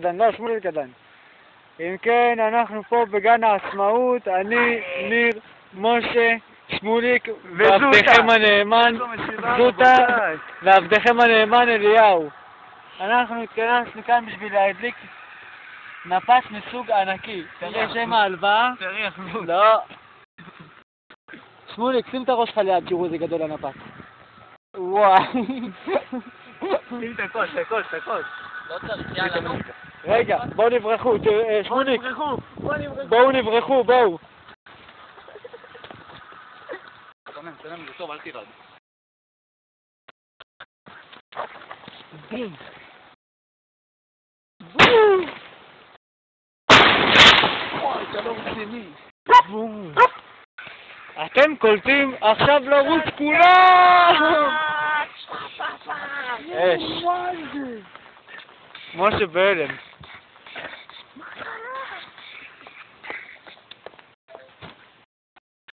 קדן, לא, שמוליק קדן. אם כן, אנחנו פה בגן העצמאות, אני, ניר, משה, שמוליק, ועבדכם הנאמן, זוטה, ועבדכם הנאמן אליהו. אנחנו התכנסנו כאן בשביל להדליק נפץ מסוג ענקי. תראה שם ההלוואה? לא. שמוליק, שים את הראש שלך ליד, תראו איזה גדול הנפץ. וואי. שים את הכל. לא צריך, יאללה, נו. רגע, בואו נברחו, שמוליק. בואו נברחו, בואו. תנם, זה טוב, אל תירד. בום. וואי, אתה לא רציני. בום. אתם קולטים עכשיו לרוץ כולם! אש. משה בהלם.